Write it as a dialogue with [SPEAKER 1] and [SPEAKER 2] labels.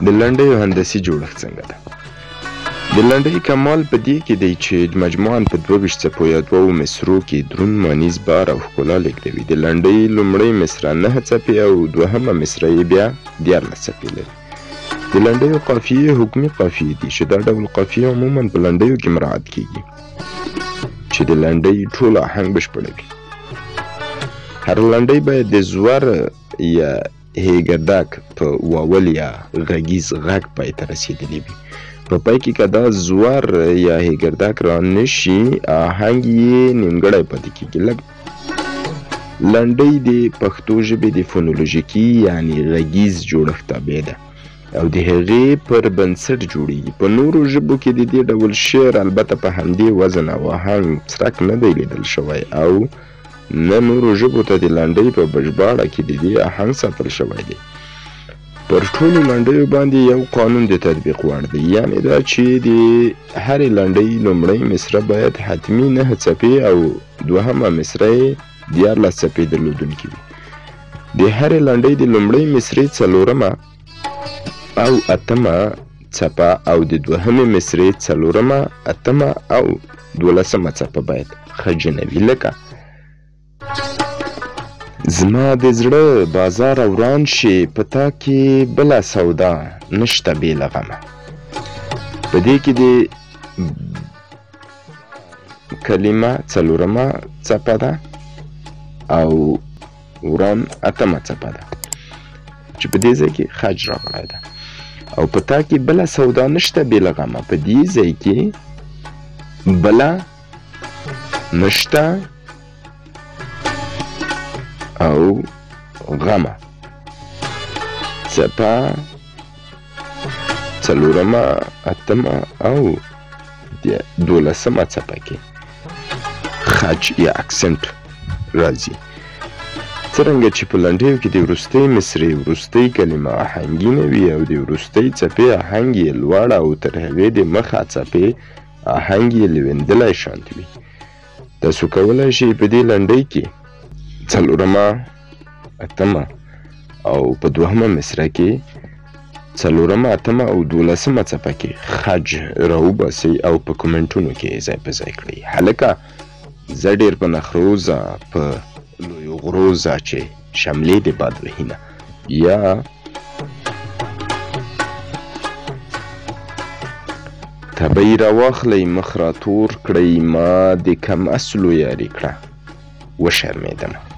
[SPEAKER 1] د لنډیو هندسي جوړښت څنګه ده؟ د لنډۍ کمال په دې کې دی چې مجموعاً په 22 څپو یا 2 مصرو کې دروند مانیز بار او ښکلا لیږدوي. د لنډۍ لومړۍ مصره 9 څپې او دوهمه مصره یې بیا 14 څپې لري. د لنډیو قافیې حکمي قافیې دي چې دا ډول قافیې عموماً په لنډیو کې مراعات کیږي چې د لنډۍ ټول آهنګ بشپړوي. هر لنډۍ باید د زور یا هیګردک په واول یا غږیز غږ پای ته رسیدلی وي. په پای کې که دا زور یا هیګردک را نشي آهنګ یې نیمګړی پاتې کیږي. لنډۍ د پښتو ژبې د فونولوژیکي یعنی غږیز جوړښت تابع ده او د هغې پر بنسټ جوړیږي. په نورو ژبو کې د دې ډول شعر البته په همدې وزن او آهنګ څرک نه دی لیدل شوی او نه نورو ژبو ته د لنډۍ په بژباړه کې د دې آهنګ ساتل شوی دی. پر ټولو لنډیو باندې یو قانون د تطبیق وړ دی، یعنی دا چې د هرې لنډۍ لومړۍ مصره باید حتمي 9 څپې او دوهمه مصره یې 14 څپې درلودونکې وي. د هرې لنډۍ د لومړۍ مصرې څلورمه او اتمه څپه او د دوهمې مصرې څلورمه، اتمه او 12مه څپه باید خجنه وي. لکه زما د زړه بازار وران شي په تا کې بله سودا نشته بې له غمه. په دې کې د کلمه څلورمه څپه ده او وران اتمه څپه ده چې په دې ځای کې خج راغلی ده او په تا کې بله سودا نشته بې له غمه. په دې ځای کې بله نشته او غمه څپه څلورمه، اتمه او 12مه څپه کې خج یا اکسنټ راځي. څرنګه چې په لنډیو کې د وروستۍ مصرې وروستۍ کلمه آهنګینه وي او د وروستۍ څپې آهنګ یې لوړ او تر هغې د مخه څپې آهنګ یې لویندلی شانت وي. تاسو کولی شئ په دې لنډۍ کې څلورمه، اتمه او په دوهمه مصره کې څلورمه، اتمه او 12مه څپه کې خج راوباسئ او په کومنټونو کې ځای په ځای کړئ. هلکه زه ډېر په نخرو ځه په لویو غرو ځه چې شملې د باد وهینه، یا تبۍ راواخلئ مخ راتور کړئ ما د کم اصلو یاري کړه وشرمېدمه.